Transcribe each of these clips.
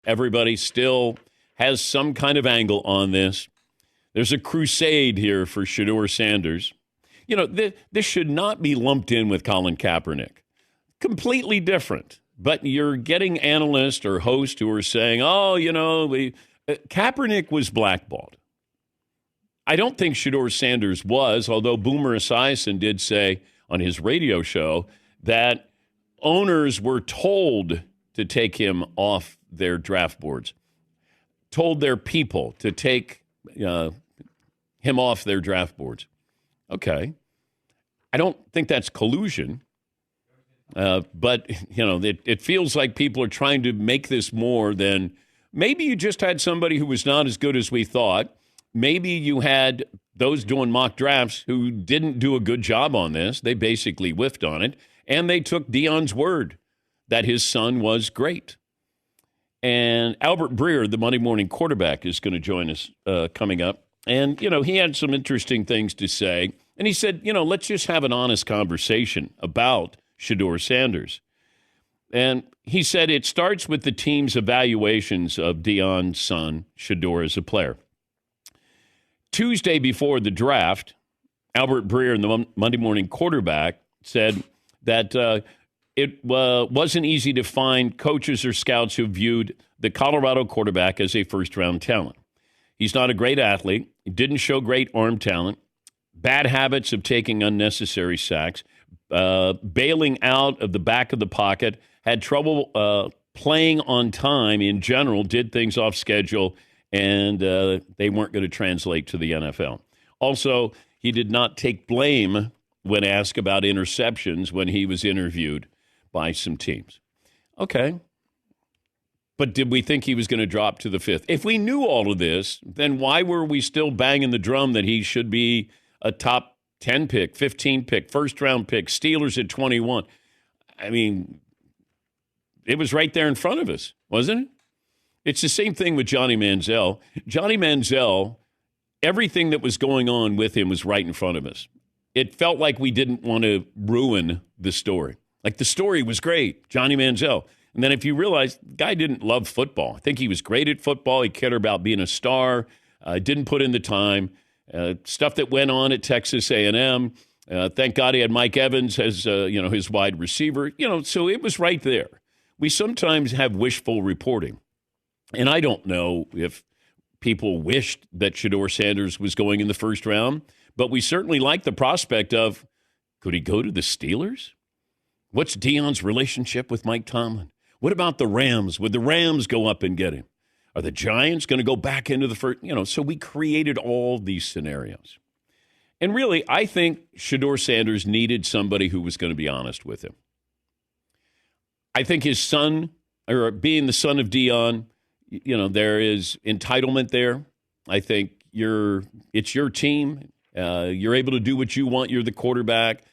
Everybody still has some kind of angle on this. There's a crusade here for Shedeur Sanders. You know, this should not be lumped in with Colin Kaepernick. Completely different. But you're getting analysts or hosts who are saying, oh, you know, Kaepernick was blackballed. I don't think Shedeur Sanders was, although Boomer Esiason did say on his radio show that owners were told to take him off their draft boards, told their people to take him off their draft boards. Okay. I don't think that's collusion, but, you know, it feels like people are trying to make this more than maybe you just had somebody who was not as good as we thought. Maybe you had those doing mock drafts who didn't do a good job on this. They basically whiffed on it, and they took Deion's word that his son was great. And Albert Breer, the Monday morning quarterback, is going to join us coming up. And, you know, he had some interesting things to say. And he said, you know, let's just have an honest conversation about Shedeur Sanders. And he said it starts with the team's evaluations of Deion's son, Shedeur, as a player. Tuesday before the draft, Albert Breer, the Monday morning quarterback, said that it wasn't easy to find coaches or scouts who viewed the Colorado quarterback as a first-round talent. He's not a great athlete. He didn't show great arm talent. Bad habits of taking unnecessary sacks. Bailing out of the back of the pocket. Had trouble playing on time in general. Did things off schedule. And they weren't going to translate to the NFL. Also, he did not take blame when asked about interceptions when he was interviewed by some teams. Okay. But did we think he was going to drop to the fifth? If we knew all of this, then why were we still banging the drum that he should be a top 10 pick, 15 pick, first-round pick, Steelers at 21? I mean, it was right there in front of us, wasn't it? It's the same thing with Johnny Manziel. Johnny Manziel, everything that was going on with him was right in front of us. It felt like we didn't want to ruin the story. Like the story was great, Johnny Manziel. And then if you realize the guy didn't love football. I think he was great at football. He cared about being a star. Didn't put in the time. Stuff that went on at Texas A&M. Thank God he had Mike Evans as his wide receiver. So it was right there. We sometimes have wishful reporting. And I don't know if people wished that Shedeur Sanders was going in the first round, but we certainly like the prospect of, could he go to the Steelers? What's Deion's relationship with Mike Tomlin? What about the Rams? Would the Rams go up and get him? Are the Giants going to go back into the first? So we created all these scenarios. And really, I think Shedeur Sanders needed somebody who was going to be honest with him. I think his son, or being the son of Deion, there is entitlement there. I think it's your team. You're able to do what you want. You're the quarterback.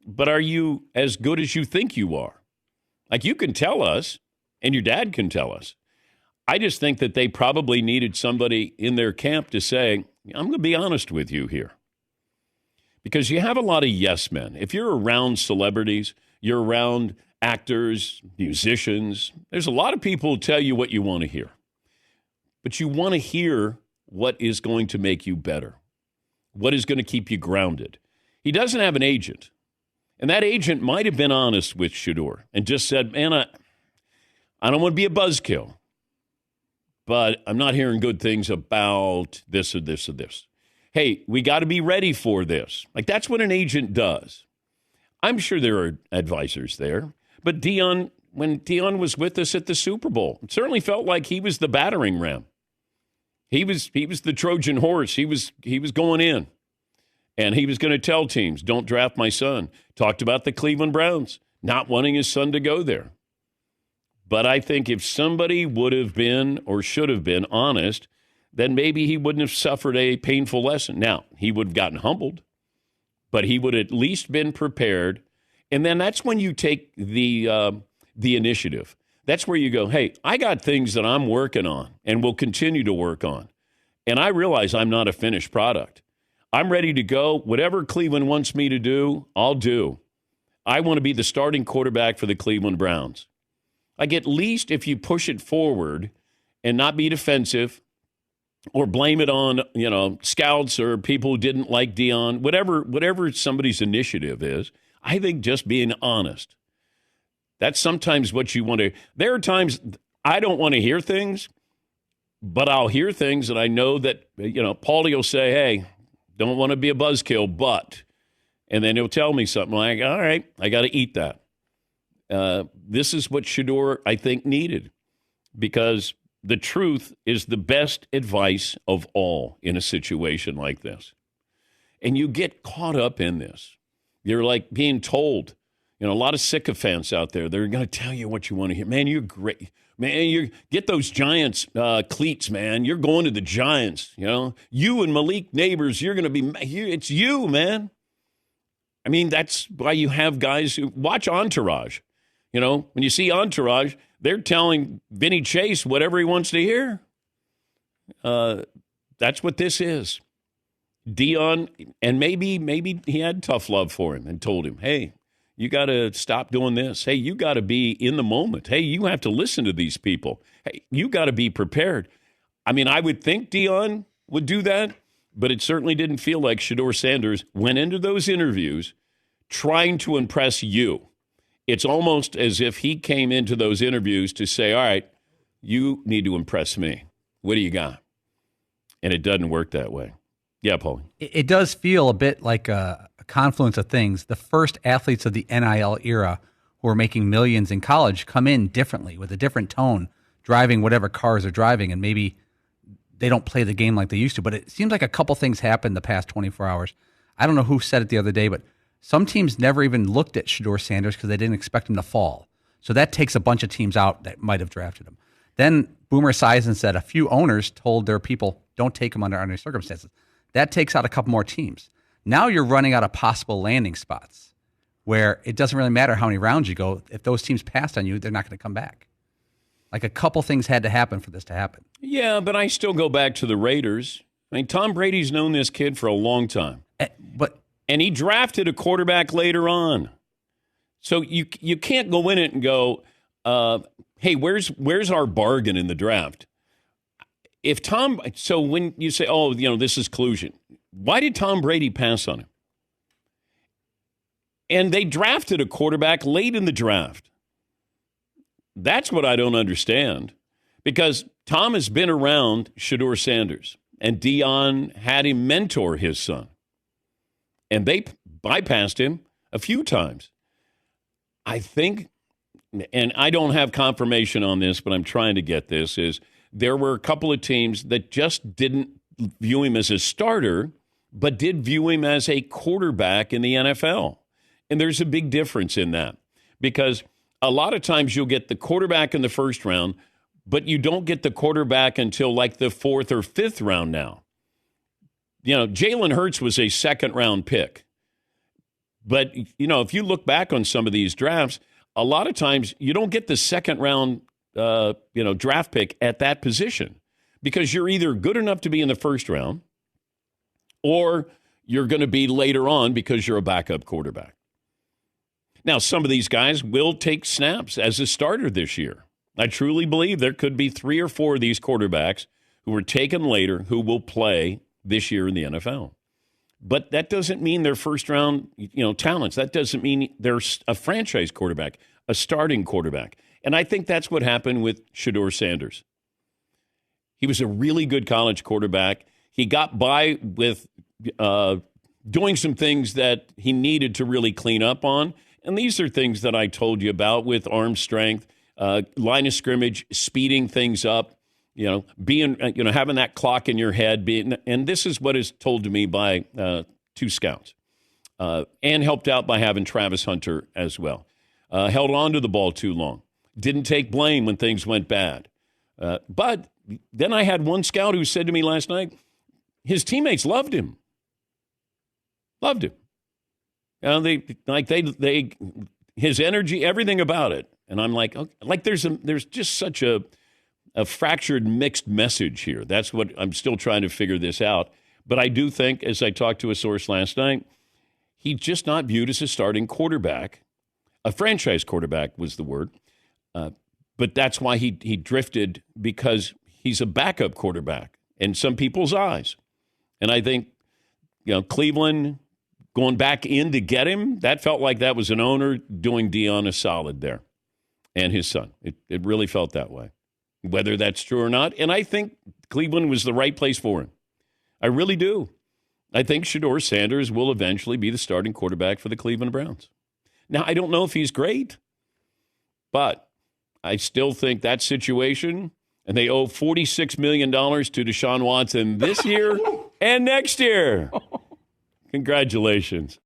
But are you as good as you think you are? Like, you can tell us, and your dad can tell us. I just think that they probably needed somebody in their camp to say, I'm going to be honest with you here. Because you have a lot of yes men. If you're around celebrities, you're around actors, musicians, there's a lot of people who tell you what you want to hear. But you want to hear what is going to make you better, what is going to keep you grounded. He doesn't have an agent. And that agent might have been honest with Shedeur and just said, man, I don't want to be a buzzkill, but I'm not hearing good things about this or this or this. Hey, we got to be ready for this. Like, that's what an agent does. I'm sure there are advisors there. But Deion, when Deion was with us at the Super Bowl, it certainly felt like he was the battering ram. He was the Trojan horse. He was going in. And he was going to tell teams, don't draft my son. Talked about the Cleveland Browns not wanting his son to go there. But I think if somebody would have been or should have been honest, then maybe he wouldn't have suffered a painful lesson. Now, he would have gotten humbled, but he would have at least been prepared. And then that's when you take the initiative. That's where you go, hey, I got things that I'm working on and will continue to work on. And I realize I'm not a finished product. I'm ready to go. Whatever Cleveland wants me to do, I'll do. I want to be the starting quarterback for the Cleveland Browns. Like, at least if you push it forward, and not be defensive or blame it on, scouts or people who didn't like Deion, whatever somebody's initiative is. I think just being honest. That's sometimes what you want to. There are times I don't want to hear things, but I'll hear things and I know that, Paulie will say, hey, don't want to be a buzzkill, but, and then he'll tell me something like, all right, I got to eat that. This is what Shedeur, I think, needed, because the truth is the best advice of all in a situation like this. And you get caught up in this. You're like being told, a lot of sycophants out there, they're going to tell you what you want to hear. Man, you're great. Man, you get those Giants cleats, man. You're going to the Giants, You and Malik Neighbors, you're going to be, it's you, man. I mean, that's why you have guys who watch Entourage. When you see Entourage, they're telling Vinny Chase whatever he wants to hear. That's what this is. Deion, and maybe he had tough love for him and told him, hey, you got to stop doing this. Hey, you got to be in the moment. Hey, you have to listen to these people. Hey, you got to be prepared. I mean, I would think Deion would do that, but it certainly didn't feel like Shedeur Sanders went into those interviews trying to impress you. It's almost as if he came into those interviews to say, all right, you need to impress me. What do you got? And it doesn't work that way. Yeah, Paul. It does feel a bit like a confluence of things. The first athletes of the NIL era who are making millions in college come in differently with a different tone, driving whatever cars they're driving, and maybe they don't play the game like they used to. But it seems like a couple things happened the past 24 hours. I don't know who said it the other day, but some teams never even looked at Shedeur Sanders because they didn't expect him to fall. So that takes a bunch of teams out that might have drafted him. Then Boomer Esiason said a few owners told their people, don't take him under any circumstances. That takes out a couple more teams. Now you're running out of possible landing spots where it doesn't really matter how many rounds you go. If those teams passed on you, they're not going to come back. Like a couple things had to happen for this to happen. Yeah, but I still go back to the Raiders. I mean, Tom Brady's known this kid for a long time. And he drafted a quarterback later on. So you can't go in it and go, hey, where's our bargain in the draft? So when you say, this is collusion, why did Tom Brady pass on him? And they drafted a quarterback late in the draft. That's what I don't understand. Because Tom has been around Shedeur Sanders, and Deion had him mentor his son. And they bypassed him a few times. I think, and I don't have confirmation on this, but I'm trying to get this, is there were a couple of teams that just didn't view him as a starter, but did view him as a quarterback in the NFL. And there's a big difference in that, because a lot of times you'll get the quarterback in the first round, but you don't get the quarterback until like the fourth or fifth round now. Jalen Hurts was a second-round pick. But, if you look back on some of these drafts, a lot of times you don't get the second-round, draft pick at that position, because you're either good enough to be in the first round or you're going to be later on because you're a backup quarterback. Now, some of these guys will take snaps as a starter this year. I truly believe there could be 3 or 4 of these quarterbacks who were taken later who will play this year in the NFL. But that doesn't mean they're first-round, talents. That doesn't mean they're a franchise quarterback, a starting quarterback. And I think that's what happened with Shedeur Sanders. He was a really good college quarterback. He got by with doing some things that he needed to really clean up on. And these are things that I told you about with arm strength, line of scrimmage, speeding things up. Being, having that clock in your head, and this is what is told to me by 2 scouts, and helped out by having Travis Hunter as well. Held on to the ball too long. Didn't take blame when things went bad. But then I had one scout who said to me last night, his teammates loved him. Loved him. His energy, everything about it. And I'm like, okay, there's just such a fractured, mixed message here. That's what I'm still trying to figure this out. But I do think, as I talked to a source last night, he's just not viewed as a starting quarterback. A franchise quarterback was the word. But that's why he drifted, because He's a backup quarterback in some people's eyes. And I think, Cleveland going back in to get him, that felt like that was an owner doing Dion a solid there and his son. It really felt that way, whether that's true or not. And I think Cleveland was the right place for him. I really do. I think Shedeur Sanders will eventually be the starting quarterback for the Cleveland Browns. Now, I don't know if he's great, but I still think that situation, and they owe $46 million to Deshaun Watson this year and next year. Congratulations.